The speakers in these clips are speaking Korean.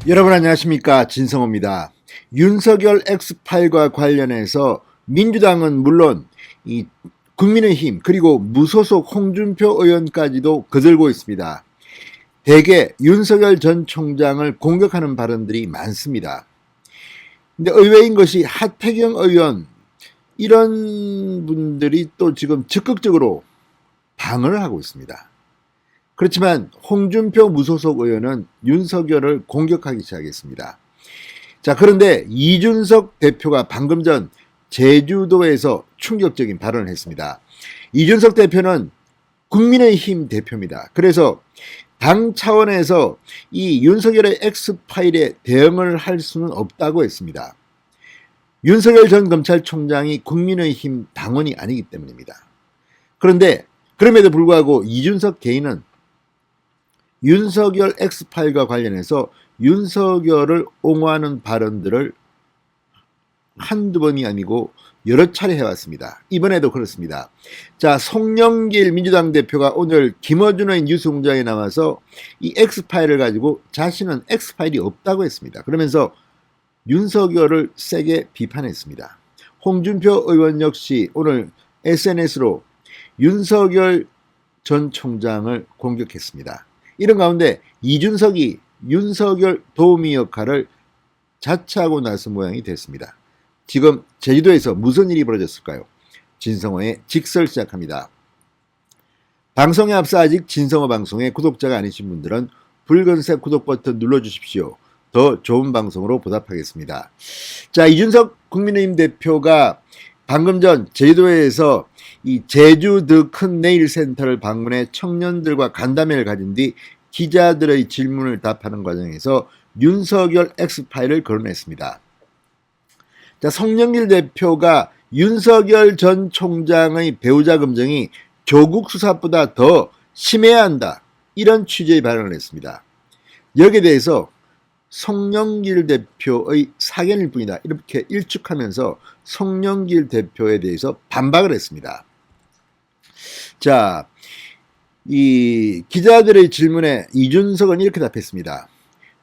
여러분 안녕하십니까, 진성호입니다. 윤석열 X파일과 관련해서 민주당은 물론 이 국민의힘 그리고 무소속 홍준표 의원까지도 거들고 있습니다. 대개 윤석열 전 총장을 공격하는 발언들이 많습니다. 근데 의외인 것이 하태경 의원, 이런 분들이 또 지금 적극적으로 방어를 하고 있습니다. 그렇지만 홍준표 무소속 의원은 윤석열을 공격하기 시작했습니다. 자, 그런데 이준석 대표가 방금 전 제주도에서 충격적인 발언을 했습니다. 이준석 대표는 국민의힘 대표입니다. 그래서 당 차원에서 이 윤석열의 X파일에 대응을 할 수는 없다고 했습니다. 윤석열 전 검찰총장이 국민의힘 당원이 아니기 때문입니다. 그런데 그럼에도 불구하고 이준석 개인은 윤석열 X파일과 관련해서 윤석열을 옹호하는 발언들을 한두 번이 아니고 여러 차례 해왔습니다. 이번에도 그렇습니다. 자, 송영길 민주당 대표가 오늘 김어준의 뉴스공장에 나와서 이 X파일을 가지고 자신은 X파일이 없다고 했습니다. 그러면서 윤석열을 세게 비판했습니다. 홍준표 의원 역시 오늘 SNS로 윤석열 전 총장을 공격했습니다. 이런 가운데 이준석이 윤석열 도우미 역할을 자처하고 나선 모양이 됐습니다. 지금 제주도에서 무슨 일이 벌어졌을까요? 진성호의 직설 시작합니다. 방송에 앞서 아직 진성호 방송의 구독자가 아니신 분들은 붉은색 구독 버튼 눌러주십시오. 더 좋은 방송으로 보답하겠습니다. 자, 이준석 국민의힘 대표가 방금 전 제주도에서 이 제주 더 큰 네일 센터를 방문해 청년들과 간담회를 가진 뒤 기자들의 질문을 답하는 과정에서 윤석열 X파일을 거론했습니다. 자, 송영길 대표가 윤석열 전 총장의 배우자 검증이 조국 수사보다 더 심해야 한다, 이런 취지의 발언을 했습니다. 여기에 대해서 송영길 대표의 사견일 뿐이다, 이렇게 일축하면서 송영길 대표에 대해서 반박을 했습니다. 자, 이 기자들의 질문에 이준석은 이렇게 답했습니다.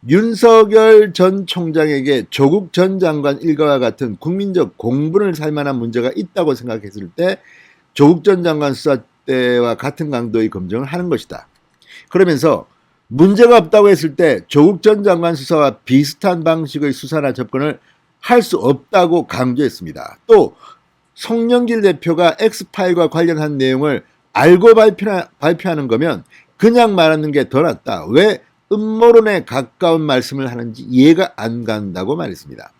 윤석열 전 총장에게 조국 전 장관 일가와 같은 국민적 공분을 살 만한 문제가 있다고 생각했을 때 조국 전 장관 수사 때와 같은 강도의 검증을 하는 것이다. 그러면서 문제가 없다고 했을 때 조국 전 장관 수사와 비슷한 방식의 수사나 접근을 할 수 없다고 강조했습니다. 또 송영길 대표가 X파일과 관련한 내용을 알고 발표하는 거면 그냥 말하는 게 더 낫다, 왜 음모론에 가까운 말씀을 하는지 이해가 안 간다고 말했습니다.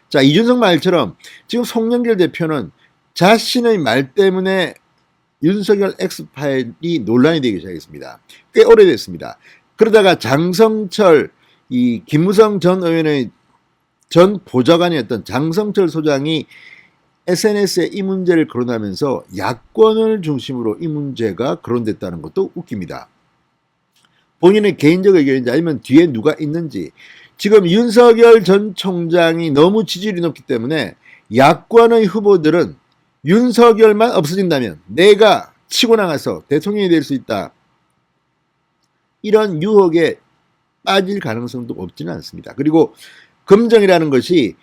자, 이준석 말처럼 지금 송영길 대표는 자신의 말 때문에 윤석열 X파일이 논란이 되기 시작했습니다. 꽤 오래됐습니다. 그러다가 장성철, 이 김무성 전 의원의 전 보좌관이었던 장성철 소장이 SNS에 이 문제를 거론하면서 야권을 중심으로 이 문제가 거론됐다는 것도 웃깁니다. 본인의 개인적 의견인지 아니면 뒤에 누가 있는지, 지금 윤석열 전 총장이 너무 지지율이 높기 때문에 야권의 후보들은 윤석열만 없어진다면 내가 치고 나가서 대통령이 될 수 있다, 이런 유혹에 빠질 가능성도 없지는 않습니다. 그리고 검증이라는 것이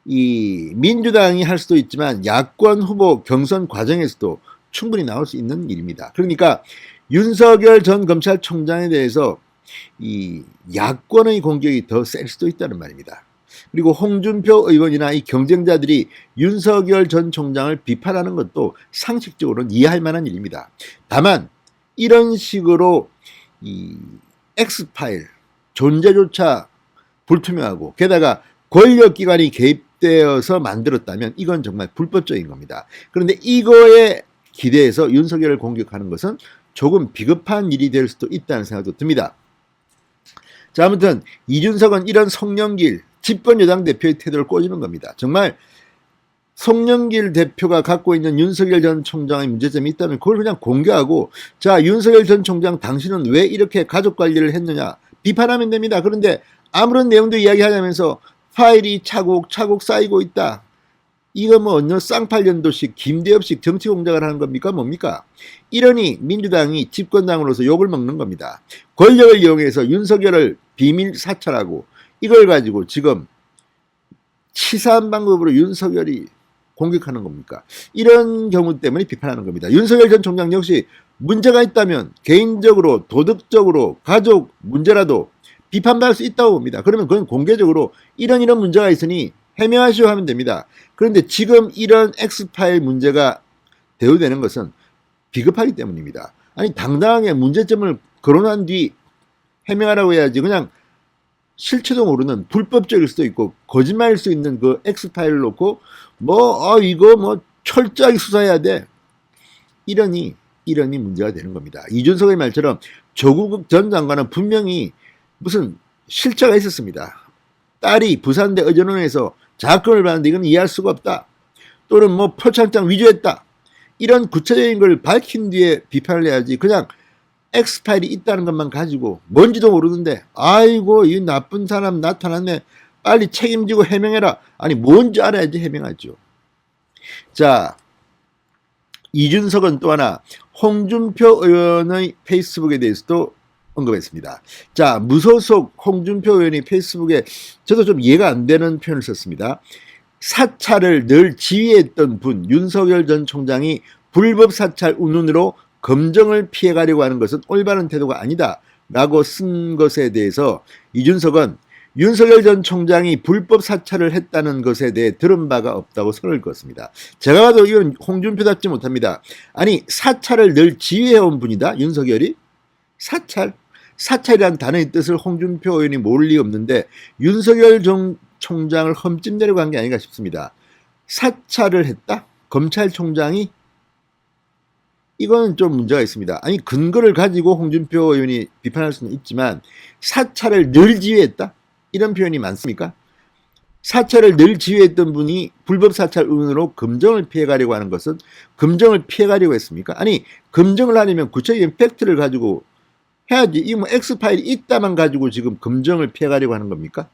이 민주당이 할 수도 있지만 야권 후보 경선 과정에서도 충분히 나올 수 있는 일입니다. 그러니까 윤석열 전 검찰총장에 대해서 이 야권의 공격이 더 셀 수도 있다는 말입니다. 그리고 홍준표 의원이나 이 경쟁자들이 윤석열 전 총장을 비판하는 것도 상식적으로는 이해할 만한 일입니다. 다만 이런 식으로 이 X파일 존재조차 불투명하고 게다가 권력기관이 개입되어서 만들었다면 이건 정말 불법적인 겁니다. 그런데 이거에 기대해서 윤석열을 공격하는 것은 조금 비겁한 일이 될 수도 있다는 생각도 듭니다. 자, 아무튼 이준석은 이런 송영길 집권여당 대표의 태도를 꼬지는 겁니다. 정말 송영길 대표가 갖고 있는 윤석열 전 총장의 문제점이 있다면 그걸 그냥 공개하고, 자, 윤석열 전 총장 당신은 왜 이렇게 가족 관리를 했느냐 비판하면 됩니다. 그런데 아무런 내용도 이야기하자면서 파일이 차곡차곡 쌓이고 있다, 이거 뭐 어느 쌍팔년도식 김대엽식 정치 공작을 하는 겁니까? 뭡니까? 이러니 민주당이 집권당으로서 욕을 먹는 겁니다. 권력을 이용해서 윤석열을 비밀 사찰하고 이걸 가지고 지금 치사한 방법으로 윤석열이 공격하는 겁니까? 이런 경우 때문에 비판하는 겁니다. 윤석열 전 총장 역시 문제가 있다면 개인적으로 도덕적으로 가족 문제라도 비판받을 수 있다고 봅니다. 그러면 그건 공개적으로 이런 문제가 있으니 해명하시오 하면 됩니다. 그런데 지금 이런 X파일 문제가 대두되는 것은 비겁하기 때문입니다. 아니 당당하게 문제점을 거론한 뒤 해명하라고 해야지 그냥 실체도 모르는 불법적일 수도 있고 거짓말일 수 있는 그 X파일을 놓고 이거 철저하게 수사해야 돼. 이러니 문제가 되는 겁니다. 이준석의 말처럼 조국 전 장관은 분명히 무슨 실체가 있었습니다. 딸이 부산대 의전원에서 자금을 받는데 이건 이해할 수가 없다. 또는 표창장 위조했다. 이런 구체적인 걸 밝힌 뒤에 비판을 해야지 그냥 X파일이 있다는 것만 가지고 뭔지도 모르는데 아이고 이 나쁜 사람 나타났네. 빨리 책임지고 해명해라. 아니 뭔지 알아야지 해명하죠. 자, 이준석은 또 하나 홍준표 의원의 페이스북에 대해서도 언급했습니다. 자, 무소속 홍준표 의원이 페이스북에 저도 좀 이해가 안 되는 표현을 썼습니다. 사찰을 늘 지휘했던 분 윤석열 전 총장이 불법 사찰 운운으로 검증을 피해가려고 하는 것은 올바른 태도가 아니다 라고 쓴 것에 대해서 이준석은 윤석열 전 총장이 불법 사찰을 했다는 것에 대해 들은 바가 없다고 선을 그었습니다. 제가 봐도 이건 홍준표답지 못합니다. 아니 사찰을 늘 지휘해온 분이다 윤석열이? 사찰이란 단어의 뜻을 홍준표 의원이 모를 리 없는데 윤석열 전 총장을 흠집내려고 한 게 아닌가 싶습니다. 사찰을 했다? 검찰총장이? 이거는 좀 문제가 있습니다. 아니 근거를 가지고 홍준표 의원이 비판할 수는 있지만 사찰을 늘 지휘했다? 이런 표현이 많습니까? 사찰을 늘 지휘했던 분이 불법 사찰 운운으로 검증을 피해가려고 하는 것은 검증을 피해가려고 했습니까? 아니 검증을 하려면 구체적인 팩트를 가지고 해야지. 이 X파일이 있다만 가지고 지금 검증을 피해가려고 하는 겁니까?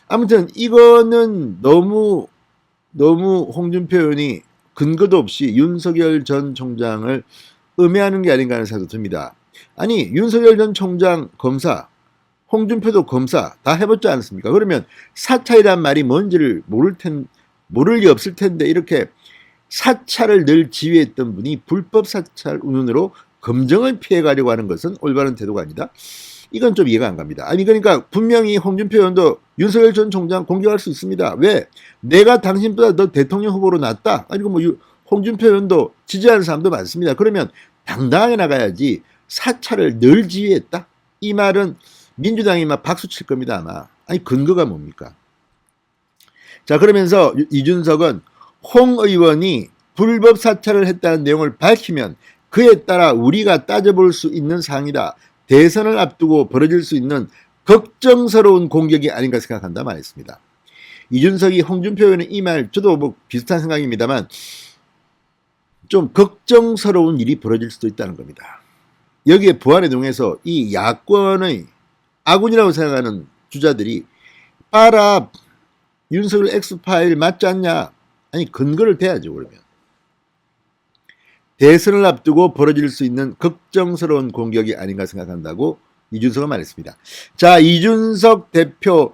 아무튼 이거는 너무 홍준표 의원이 근거도 없이 윤석열 전 총장을 음해하는 게 아닌가 하는 생각도 듭니다. 아니 윤석열 전 총장 검사, 홍준표도 검사 다 해봤지 않습니까? 그러면 사찰이란 말이 뭔지를 모를 리 없을 텐데 이렇게 사찰을 늘 지휘했던 분이 불법 사찰 운운으로 검증을 피해가려고 하는 것은 올바른 태도가 아니다. 이건 좀 이해가 안 갑니다. 아니 그러니까 분명히 홍준표 의원도 윤석열 전 총장 공격할 수 있습니다. 왜? 내가 당신보다 더 대통령 후보로 낫다. 아니 홍준표 의원도 지지하는 사람도 많습니다. 그러면 당당하게 나가야지. 사찰을 늘 지휘했다. 이 말은 민주당이 막 박수 칠 겁니다 아마. 아니 근거가 뭡니까? 자 그러면서 이준석은 홍 의원이 불법 사찰을 했다는 내용을 밝히면 그에 따라 우리가 따져볼 수 있는 사항이다. 대선을 앞두고 벌어질 수 있는 걱정스러운 공격이 아닌가 생각한다 말했습니다. 이준석이 홍준표 의원의 이 말 저도 비슷한 생각입니다만 좀 걱정스러운 일이 벌어질 수도 있다는 겁니다. 여기에 부안해동에서 이 야권의 아군이라고 생각하는 주자들이 봐라 윤석열 X파일 맞지 않냐. 아니 근거를 대야죠. 그러면 대선을 앞두고 벌어질 수 있는 걱정스러운 공격이 아닌가 생각한다고 이준석은 말했습니다. 자 이준석 대표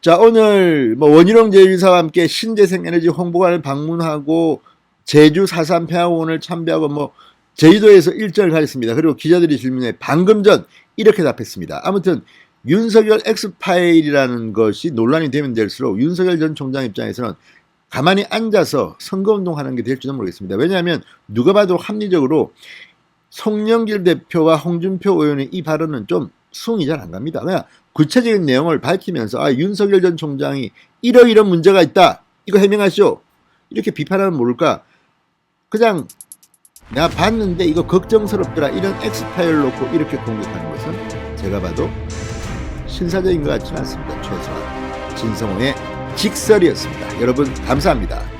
자 오늘 원희룡 제주지사와 함께 신재생에너지 홍보관을 방문하고 제주 4.3 평화공원을 참배하고 제주도에서 일정을 가졌습니다. 그리고 기자들이 질문에 방금 전 이렇게 답했습니다. 아무튼 윤석열 X파일이라는 것이 논란이 되면 될수록 윤석열 전 총장 입장에서는 가만히 앉아서 선거운동하는 게 될지도 모르겠습니다. 왜냐하면 누가 봐도 합리적으로 송영길 대표와 홍준표 의원의 이 발언은 좀 수긍이 잘 안 갑니다. 그냥 구체적인 내용을 밝히면서 윤석열 전 총장이 이런 문제가 있다. 이거 해명하시오. 이렇게 비판하면 모를까. 그냥 내가 봤는데 이거 걱정스럽더라. 이런 X파일 놓고 이렇게 공격하는 것은 제가 봐도 신사적인 것 같지는 않습니다. 최소한 진성호의 직설이었습니다. 여러분 감사합니다.